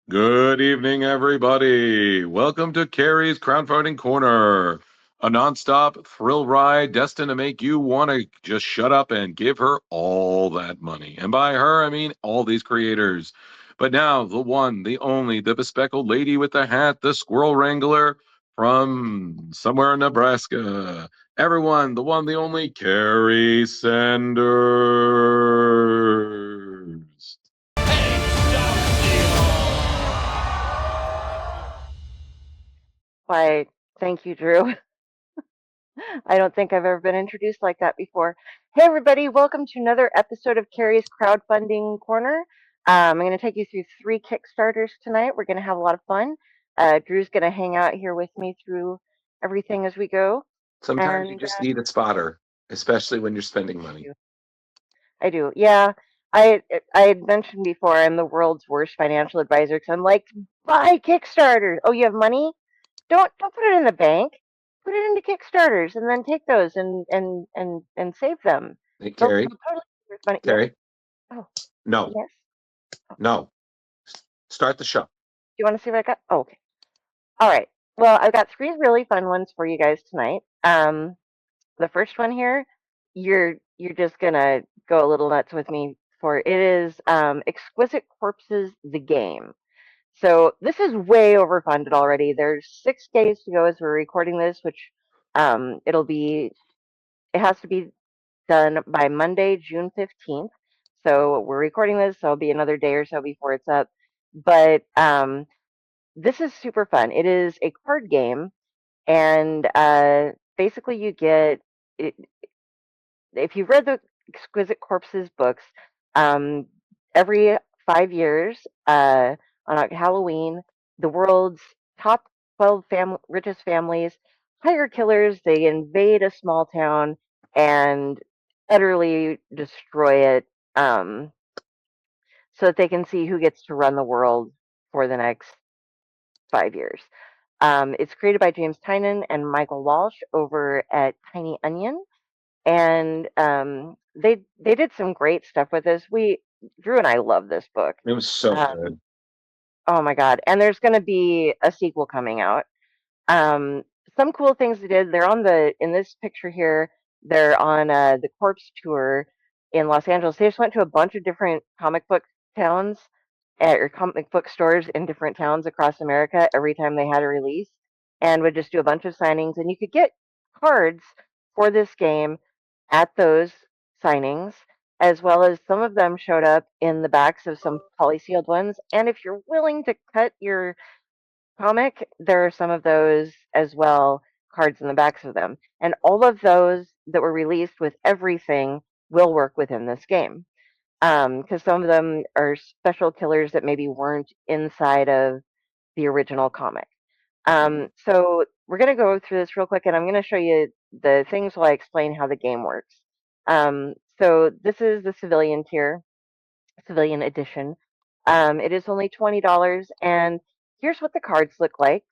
Good evening, everybody. Welcome to Kari's Crowdfunding Corner, a nonstop thrill ride destined to make you want to just shut up and give her all that money. And by her, I mean all these creators. But now, the one, the only, the bespectacled lady with the hat, the squirrel wrangler from somewhere in Nebraska. Everyone, the one, the only, Kari Sanders. Why, thank you, Drew. I don't think I've ever been introduced like that before. Hey, everybody, welcome to another episode of Carrie's Crowdfunding Corner. I'm going to take you through 3 Kickstarters tonight. We're going to have a lot of fun. Drew's going to hang out here with me through everything as we go. Sometimes you And just need a spotter, especially when you're spending I money. do. I do. Yeah, I had mentioned before I'm the world's worst financial advisor because I'm like, buy Kickstarter. Oh, you have money? Don't put it in the bank. Put it into Kickstarters and then take those and save them. Hey, They'll Kari, totally be worth money. Yes. Kari, Oh, no, yes. Oh, no. Start the show. do you want to see what I got? Oh, okay. All right. Well, I've got 3 really fun ones for you guys tonight. The first one here, you're just gonna go a little nuts with me for it is Exquisite Corpses the game. So this is way overfunded already. There's 6 days to go as we're recording this, which it'll be it has to be done by Monday, June 15th. So we're recording this, so it'll be another day or so before it's up. But this is super fun. It is a card game, and basically you get it, if you've read the Exquisite Corpses books, um, every 5 years on Halloween, the world's top 12 richest families hire killers. They invade a small town and utterly destroy it um, so that they can see who gets to run the world for the next 5 years. It's created by James Tynion and Michael Walsh over at Tiny Onion, and they did some great stuff with this. We Drew and I love this book. It was so Um, good. oh my god! And there's going to be a sequel coming out. Um, some cool things they did. They're on the in this picture here. They're on the Corpse tour in Los Angeles. They just went to a bunch of different comic book towns or comic book stores in different towns across America every time they had a release, and would just do a bunch of signings. And you could get cards for this game at those signings, as well as some of them showed up in the backs of some polysealed ones. And if you're willing to cut your comic, there are some of those as well, cards in the backs of them. And all of those that were released with everything will work within this game. Because some of them are special killers that maybe weren't inside of the original comic. So we're going to go through this real quick, and I'm going to show you the things while I explain how the game works. So this is the civilian tier, civilian edition. It is only $20, and here's what the cards look like.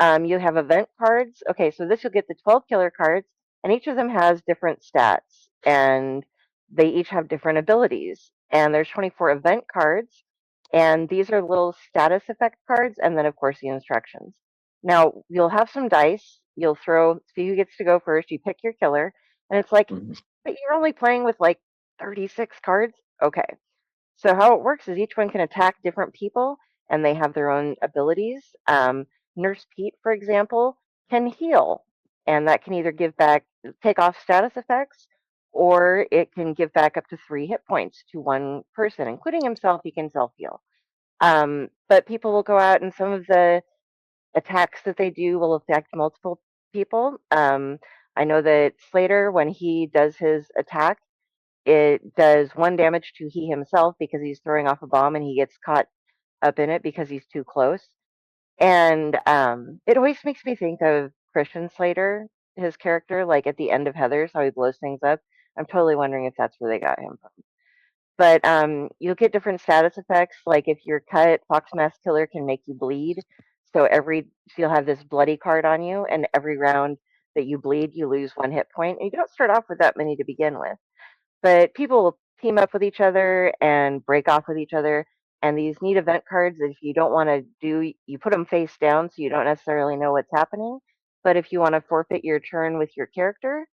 You have event cards. Okay, so this you'll get the 12 killer cards, and each of them has different stats, and they each have different abilities. And there's 24 event cards, and these are little status effect cards, and then of course the instructions. Now you'll have some dice. You'll throw, see who gets to go first. You pick your killer, and it's like, Mhm. but you're only playing with like 36 cards. Okay, so how it works is each one can attack different people, and they have their own abilities. Nurse Pete, for example, can heal, and that can either take off status effects, or it can give back up to 3 hit points to one person, including himself. He can self heal. But people will go out, and some of the attacks that they do will affect multiple people. I know that Slater, when he does his attack, it does 1 damage to he himself because he's throwing off a bomb and he gets caught up in it because he's too close. And it always makes me think of Christian Slater, his character, like at the end of Heathers, how he blows things up. I'm totally wondering if that's where they got him from. But you'll get different status effects. Like if you're cut, Fox Mask Killer can make you bleed. So you'll have this bloody card on you, and every round that you bleed, you lose 1 hit point. And you don't start off with that many to begin with, but people will team up with each other and break off with each other. And these neat event cards, if you don't want to do, you put them face down so you don't necessarily know what's happening. But if you want to forfeit your turn with your character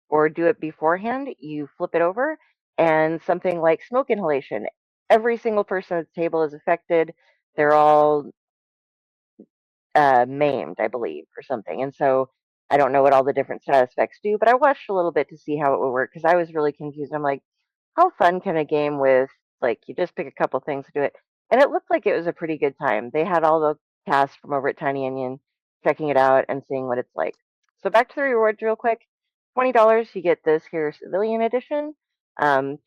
or do it beforehand, you flip it over. And something like smoke inhalation, every single person at the table is affected. They're all maimed, I believe, or something. And so I don't know what all the different status effects do, but I watched a little bit to see how it would work because I was really confused. I'm like, how fun can a game with like you just pick a couple things to do it? And it looked like it was a pretty good time. They had all the cast from over at Tynion checking it out and seeing what it's like. So back to the rewards real quick. $20, you get this here civilian edition,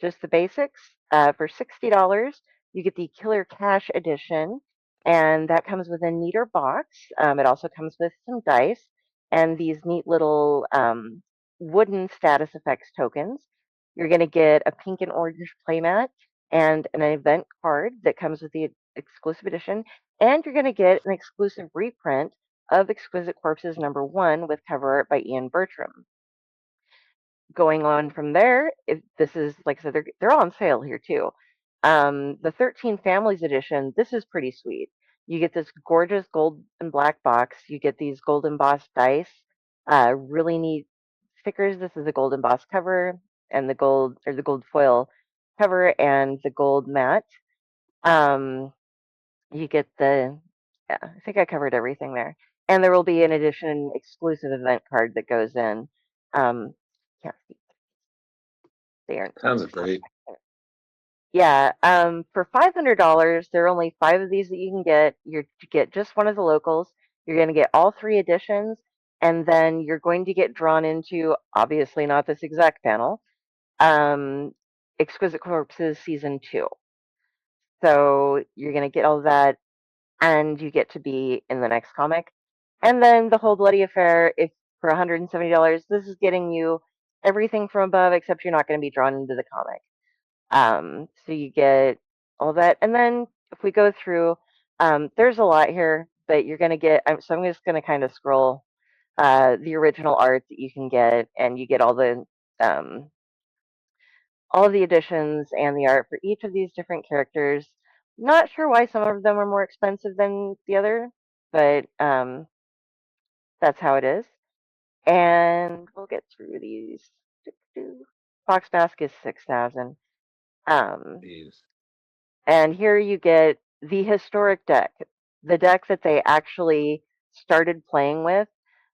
just the basics. For $60, you get the Killer Cash edition, and that comes with a neater box. It also comes with some dice and these neat little wooden status effects tokens. You're going to get a pink and orange playmat and an event card that comes with the exclusive edition, and you're going to get an exclusive reprint of Exquisite Corpses #1 with cover art by Ian Bertram. Going on from there, if this is like I said, they're all on sale here too. The 13 Families edition, this is pretty sweet. You get this gorgeous gold and black box. You get these gold embossed dice, really neat stickers. This is the gold embossed cover and the gold foil cover and the gold mat. Um, you get the, yeah, I think I covered everything there. And there will be an edition exclusive event card that goes in. Um, can't see, they aren't Sounds just great. yeah, for $500, there are only 5 of these that you can get. You're to get just one of the locals. You're going to get all 3 editions, and then you're going to get drawn into, obviously not this exact panel, um, Exquisite Corpses Season 2. So you're going to get all that, and you get to be in the next comic. And then the whole bloody affair, if for $170, this is getting you everything from above, except you're not going to be drawn into the comic. So you get all that. And then if we go through, there's a lot here, but you're going to get, so I'm just going to kind of scroll the original art that you can get, and you get um, all of the editions and the art for each of these different characters. Not sure why some of them are more expensive than the other, but that's how it is. And we'll get through these. Fox Mask is 6,000. Um, Jeez. And here you get the historic deck, the deck that they actually started playing with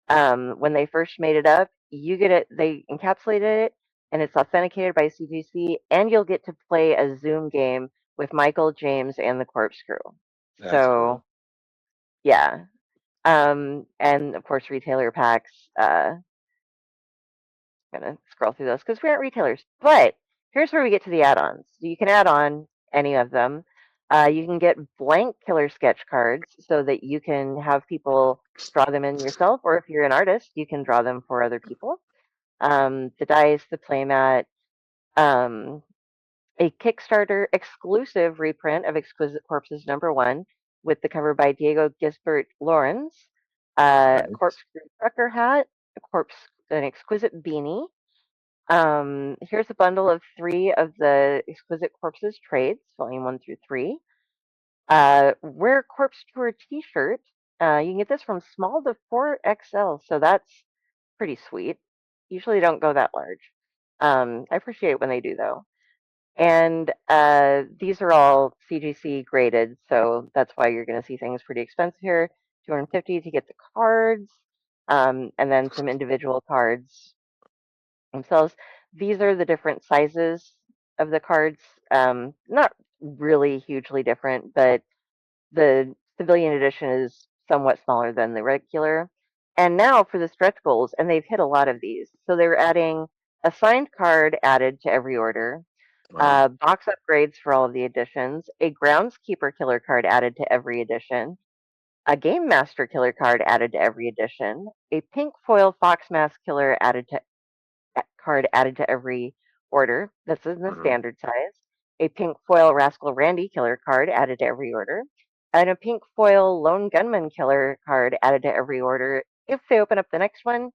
when they first made it up. You get it, they encapsulated it, and it's authenticated by CGC, and you'll get to play a Zoom game with Michael, James, and the Corpse Crew. That's So, cool. yeah. And of course, retailer packs. Gonna scroll through those because we aren't retailers. But here's where we get to the add-ons. So you can add on any of them. You can get blank killer sketch cards so that you can have people draw them in yourself, or if you're an artist, you can draw them for other people. The dice, the playmat, um, a Kickstarter exclusive reprint of Exquisite Corpses #1 with the cover by Diego Gisbert Lawrence, Nice. corpse trucker hat, an exquisite beanie, here's a bundle of 3 of the Exquisite Corpses trades, volume 1 through 3. Wear Corpse Tour T-shirt. You can get this from small to 4XL, so that's pretty sweet. Usually don't go that large. I appreciate when they do though. And these are all CGC graded, so that's why you're going to see things pretty expensive here. 250 to get the cards, and then some individual cards themselves. These are the different sizes of the cards. Not really hugely different, but the civilian edition is somewhat smaller than the regular. And now for the stretch goals, and they've hit a lot of these. So they're adding a signed card added to every order, Wow. box upgrades for all of the editions, a groundskeeper killer card added to every edition, a game master killer card added to every edition, a pink foil fox mask killer card added to every order. This is in the Mhm. standard size. A pink foil Rascal Randy killer card added to every order. And a pink foil Lone Gunman killer card added to every order if they open up the next one.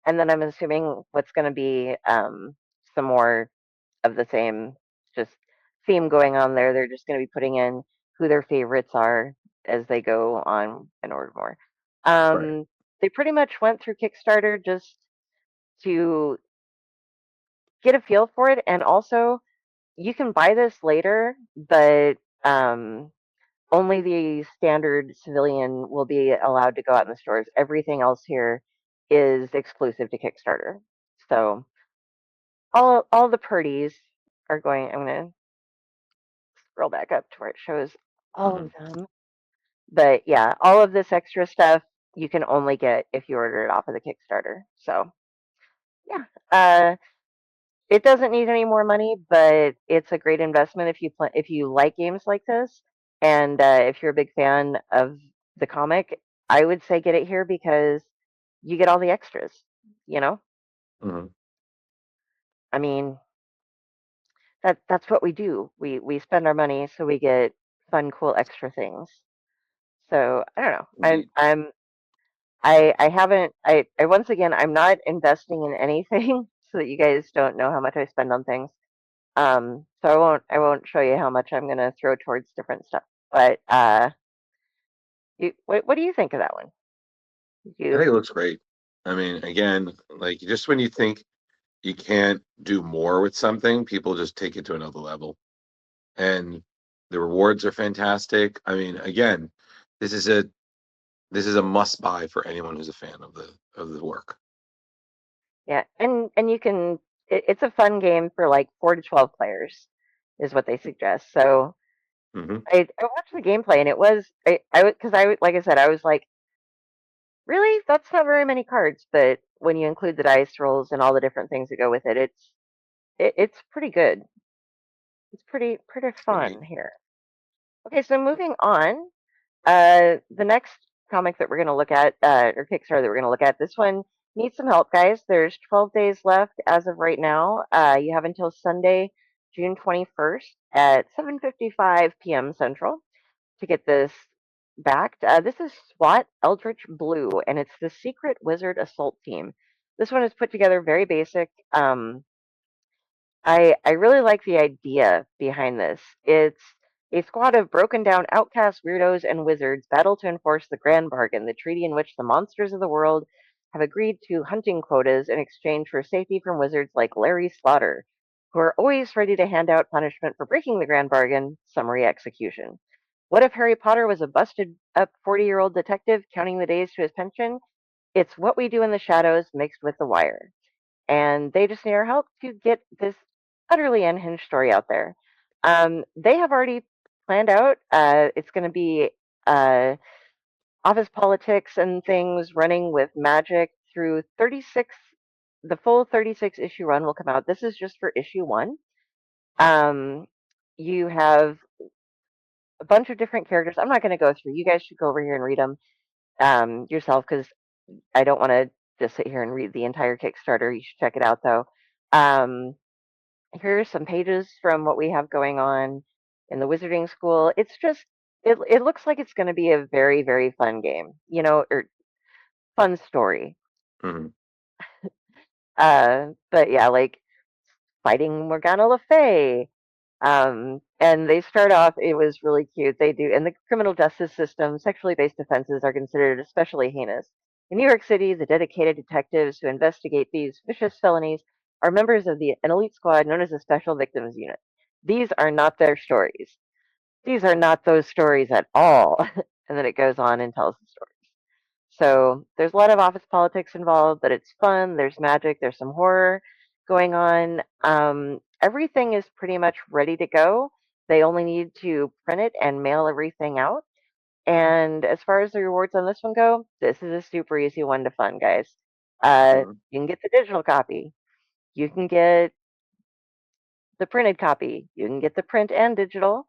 And then I'm assuming what's going to be some more of the same just theme going on there. They're just going to be putting in who their favorites are as they go on and order more. Right. They pretty much went through Kickstarter just to get a feel for it, and also you can buy this later, but um, only the standard civilian will be allowed to go out in the stores. Everything else here is exclusive to Kickstarter. So all the purdies are going. I'm gonna scroll back up to where it shows all Hmm. of them. But yeah, all of this extra stuff you can only get if you order it off of the Kickstarter. So yeah, it doesn't need any more money, but it's a great investment if if you like games like this, and if you're a big fan of the comic. I would say get it here because you get all the extras. You know, Hmm. I mean that's what we do. We spend our money so we get fun, cool extra things. So I don't know. Indeed. I haven't I once again I'm not investing in anything so that you guys don't know how much I spend on things. So I won't show you how much I'm gonna throw towards different stuff. But what do you think of that one? I You think it looks great. I mean, again, like just when you think you can't do more with something, people just take it to another level. And the rewards are fantastic. I mean, again, this is a this is a must buy for anyone who's a fan of the work. yeah, and you can it's a fun game for like 4 to 12 players is what they suggest. So Hmm. I watched the gameplay and it was because like I said I was like really that's not very many cards, but when you include the dice rolls and all the different things that go with it, it's pretty good. It's pretty Indeed. fun here. Okay, so moving on, the next comic that we're going to look at, or Kickstarter that we're going to look at, this one needs some help, guys. There's 12 days left as of right now. You have until Sunday, June 21st at 7:55 p.m. Central to get this backed. This is SWAT Eldritch Blue, and it's the Secret Wizard Assault Team. This one is put together very basic. I really like the idea behind this. It's a squad of broken down outcast weirdos and wizards battle to enforce the Grand Bargain, the treaty in which the monsters of the world have agreed to hunting quotas in exchange for safety from wizards like Larry Slaughter, who are always ready to hand out punishment for breaking the Grand Bargain, summary execution. What if Harry Potter was a busted up 40-year-old detective counting the days to his pension? It's what we do in the shadows mixed with the wire, and they just need our help to get this utterly unhinged story out there. They have already planned out. It's going to be uh, office politics and things running with magic through 36. The full 36 issue run will come out. This is just for issue one. Um, you have a bunch of different characters. I'm not going to go through. You guys should go over here and read them yourself because I don't want to just sit here and read the entire Kickstarter. You should check it out though. Um, Here are some pages from what we have going on in the wizarding school. It's just it looks like it's going to be a very fun game, or fun story. Hmm. But yeah, like fighting Morgana Le Fay. And they start off, it was really cute. They do, in the criminal justice system, sexually based offenses are considered especially heinous. In New York City, the dedicated detectives who investigate these vicious felonies are members of an elite squad known as the Special Victims Unit. These are not their stories. These are not those stories at all. And then it goes on and tells the story. So there's a lot of office politics involved, but it's fun. There's magic. There's some horror going on. Everything is pretty much ready to go. They only need to print it and mail everything out. And as far as the rewards on this one go, this is a super easy one to fund, guys. Hmm. You can get the digital copy. You can get the printed copy. You can get the print and digital.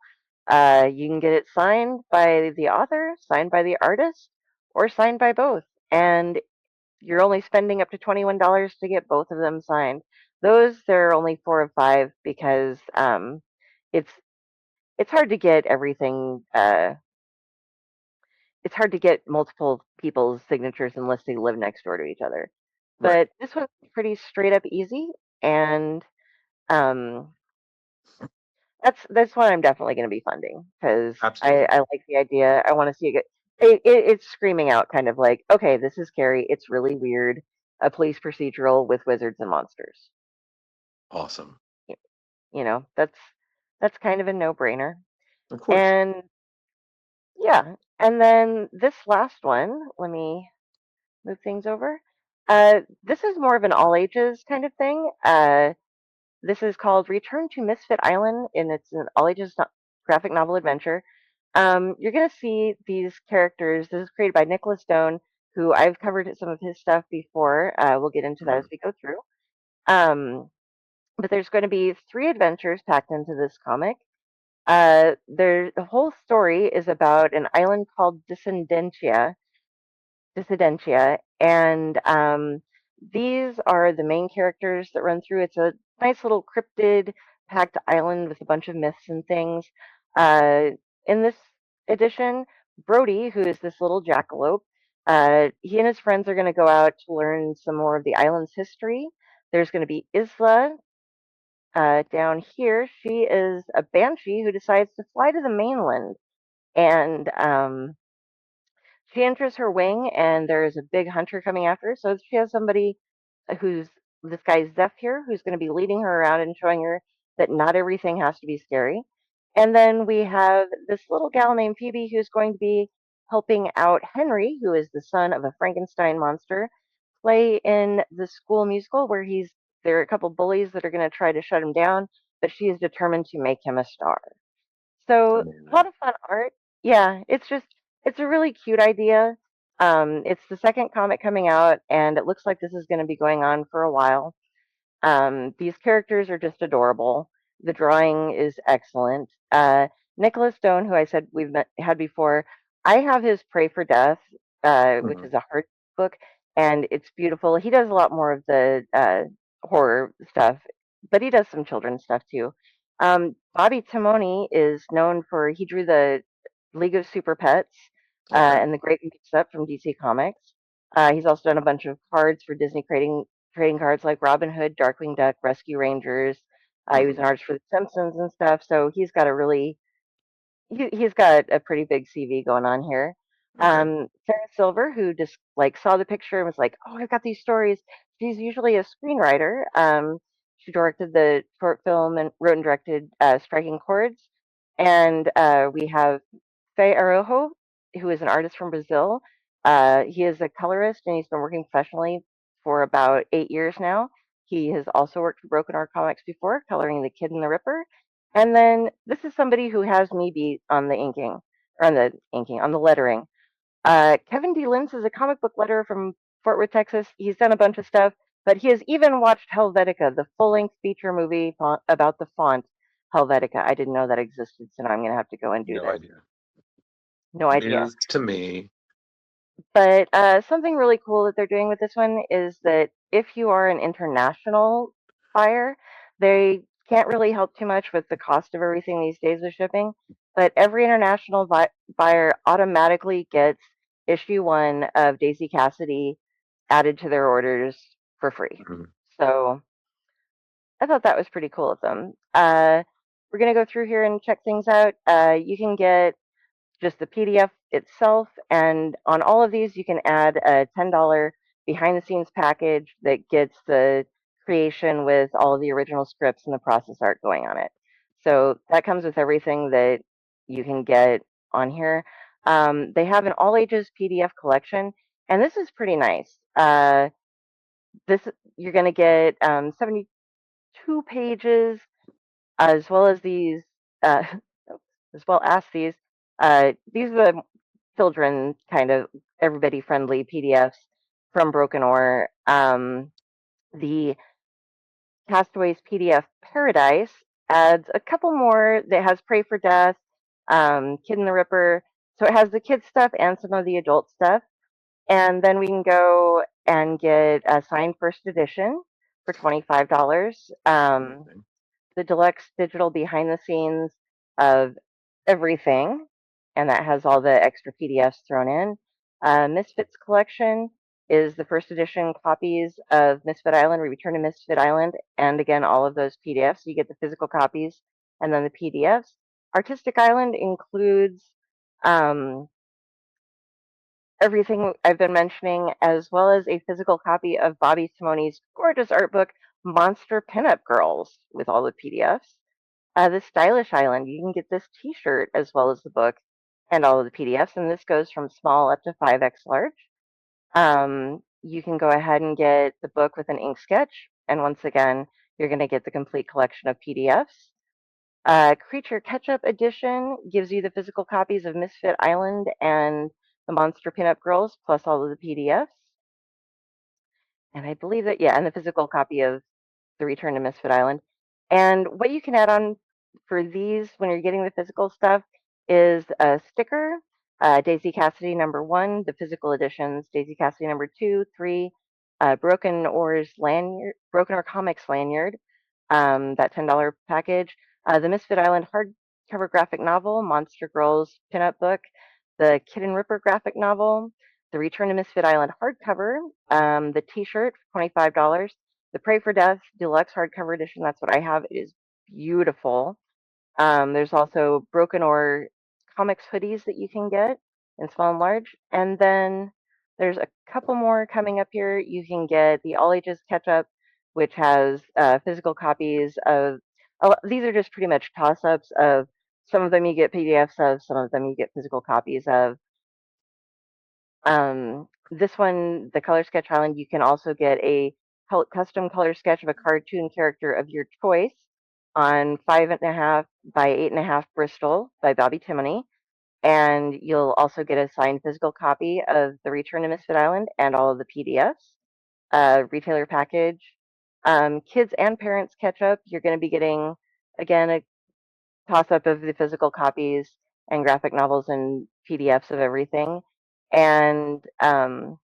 You can get it signed by the author, signed by the artist, or signed by both. And you're only spending up to $21 to get both of them signed. Those there are only 4 of 5 because it's it's hard to get everything. It's hard to get multiple people's signatures unless they live next door to each other. Right. But this one's pretty straight up easy, and um, that's what I'm definitely going to be funding because I Absolutely. like the idea. I want to see it get. It's screaming out, kind of like, okay, this is scary. It's really weird. A police procedural with wizards and monsters. Awesome. Y- that's kind of a no-brainer. Of course. And yeah, and then this last one, let me move things over. This is more of an all ages kind of thing. This is called Return to Misfit Island, and it's an all ages graphic novel adventure. You're going to see these characters. This is created by Nicholas Doan, who I've covered some of his stuff before. We'll get into that as Mhm. we go through. Um, but there's going to be three adventures packed into this comic. The whole story is about an island called Dissidentia, and these are the main characters that run through. It's a nice little cryptid, packed island with a bunch of myths and things. Uh, in this edition, Brody, who is this little jackalope, he and his friends are going to go out to learn some more of the island's history. There's going to be Isla down here. She is a banshee who decides to fly to the mainland, and she enters her wing, and there's a big hunter coming after her. So she has somebody who's this guy Zeph here, who's going to be leading her around and showing her that not everything has to be scary. And then we have this little gal named Phoebe who's going to be helping out Henry, who is the son of a Frankenstein monster, play in the school musical where there are a couple bullies that are going to try to shut him down, but she is determined to make him a star. So a Amazing. lot of fun art. Yeah, it's a really cute idea. It's the second comic coming out, and it looks like this is going to be going on for a while. These characters are just adorable. The drawing is excellent. Nicholas Doan, who I said had before, I have his Pray for Death, which Mhm. is a hard book, and it's beautiful. He does a lot more of the horror stuff, but he does some children's stuff too. Bobby Timoni is known for he drew the League of Super Pets Okay. and the Great Mix Up from DC Comics. He's also done a bunch of cards for Disney trading cards like Robin Hood, Darkwing Duck, Rescue Rangers. He was Hmm. an artist for The Simpsons and stuff, so he's got a pretty big CV going on here. Okay. Sarah Silver, who just like saw the picture and was like, "Oh, I've got these stories." She's usually a screenwriter. She directed the short film and wrote and directed Striking Chords. And we have Faye Arojo, who is an artist from Brazil. He is a colorist and he's been working professionally for about 8 years now. He has also worked for Broken Arrow Comics before, coloring The Kid and the Ripper. And then this is somebody who has me beat on the inking, or on the lettering. Kevin D. Lintz is a comic book letterer from Fort Worth, Texas. He's done a bunch of stuff, but he has even watched Helvetica, the full-length feature movie about the font Helvetica. I didn't know that existed, so now I'm going to have to go and do No this. idea. No idea. News to me. But something really cool that they're doing with this one is that if you are an international buyer, they can't really help too much with the cost of everything these days with shipping. But every international buyer automatically gets issue one of Daisy Cassidy added to their orders for free. Mhm. So I thought that was pretty cool of them. We're going to go through here and check things out. You can get just the PDF itself. And on all of these, you can add a $10 behind the scenes package that gets the creation with all of the original scripts and the process art going on it. So that comes with everything that you can get on here. They have an all ages PDF collection, and this is pretty nice. This you're going to get 72 pages as well as these, uh, as well as these. These are the children kind of everybody friendly PDFs from Broken Ore. The Castaways PDF Paradise adds a couple more that has Pray for Death, Kid and the Ripper. So it has the kids stuff and some of the adult stuff. And then we can go and get a signed first edition for $25. Amazing. The deluxe digital behind the scenes of everything, and that has all the extra PDFs thrown in. Misfits collection is the first edition copies of Misfit Island, Return to Misfit Island, and again, all of those PDFs. You get the physical copies and then the PDFs. Artistic Island includes um, everything I've been mentioning, as well as a physical copy of Bobby Simone's gorgeous art book, Monster Pinup Girls, with all the PDFs. The Stylish Island, you can get this T-shirt as well as the book and all of the PDFs, and this goes from small up to 5x large. You can go ahead and get the book with an ink sketch, and once again, you're going to get the complete collection of PDFs. Creature Catch-Up Edition gives you the physical copies of Misfit Island and the Monster Pinup Girls, plus all of the PDFs. And I believe that, yeah, and the physical copy of The Return to Misfit Island. And what you can add on for these when you're getting the physical stuff is a sticker, Daisy Cassidy #1, the physical editions, Daisy Cassidy #2, 3, Broken Oars lanyard, Broken Oar Comics lanyard, that $10 package, the Misfit Island hardcover graphic novel, Monster Girls pinup book, the Kid and Ripper graphic novel, the Return to Misfit Island hardcover, the T-shirt, $25, the Pray for Death deluxe hardcover edition. That's what I have. It is beautiful. There's also Broken Oar comics hoodies that you can get in small and large. And then there's a couple more coming up here. You can get the All Ages Catch Up, which has physical copies of, these are just pretty much toss ups of some of them you get PDFs of, some of them you get physical copies of. This one, the Color Sketch Island, you can also get a custom color sketch of a cartoon character of your choice on 5.5 by 8.5 Bristol by Bobby Timoney. And you'll also get a signed physical copy of The Return to Misfit Island and all of the PDFs, retailer package. Kids and parents catch up. You're going to be getting, again, a toss up of the physical copies and graphic novels and PDFs of everything. And I'm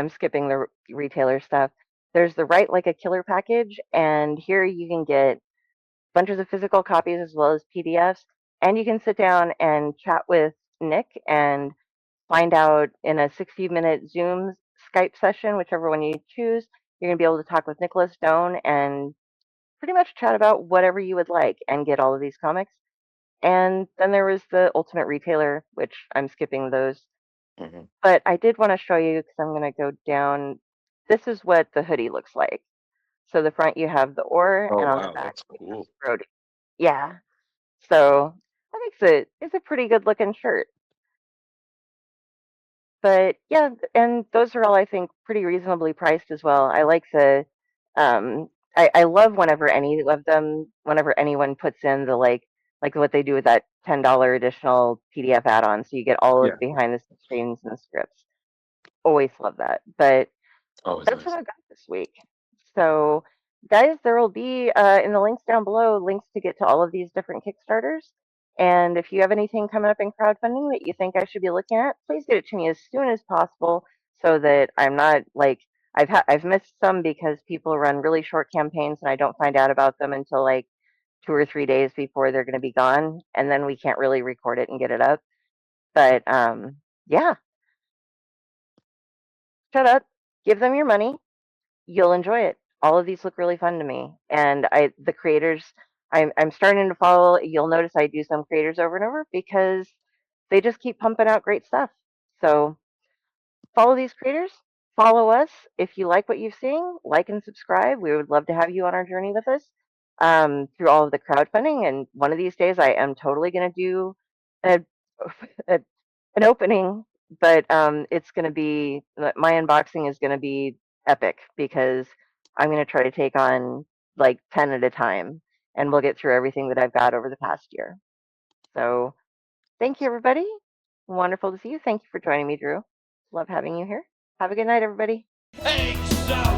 skipping the retailer stuff. There's the Write Like a Killer package, and here you can get bunches of physical copies as well as PDFs, and you can sit down and chat with Nick and find out in a 60-minute Zoom Skype session, whichever one you choose. You're going to be able to talk with Nicholas Doan and pretty much chat about whatever you would like and get all of these comics. And then there was the Ultimate Retailer, which I'm skipping those. Mm-hmm. But I did want to show you because I'm going to go down. This is what the hoodie looks like. So the front you have the oar, Oh and on the wow, back that's cool. road. Yeah. So I think it's a pretty good looking shirt. But yeah, and those are all I think pretty reasonably priced as well. I like the I love whenever any of them whenever anyone puts in the like what they do with that $10 additional PDF add-on, so you get all of Yeah, the behind the scenes and the scripts. Always love that. But always that's what nice. I've got this week. So, guys, there will be in the links down below links to get to all of these different Kickstarters. And if you have anything coming up in crowdfunding that you think I should be looking at, please get it to me as soon as possible so that I'm not like I've missed some because people run really short campaigns and I don't find out about them until like 2 or 3 days before they're going to be gone, and then we can't really record it and get it up. But yeah, shut up, give them your money, you'll enjoy it. All of these look really fun to me, and the creators I'm starting to follow. You'll notice I do some creators over and over because they just keep pumping out great stuff. So follow these creators, follow us. If you like what you've seen, like and subscribe. We would love to have you on our journey with us through all of the crowdfunding. And one of these days, I am totally going to do a, a, an opening, but it's going to be my unboxing is going to be epic because I'm going to try to take on like 10 at a time, and we'll get through everything that I've got over the past year. So thank you, everybody. Wonderful to see you. Thank you for joining me, Drew. Love having you here. Have a good night, everybody. Hey, so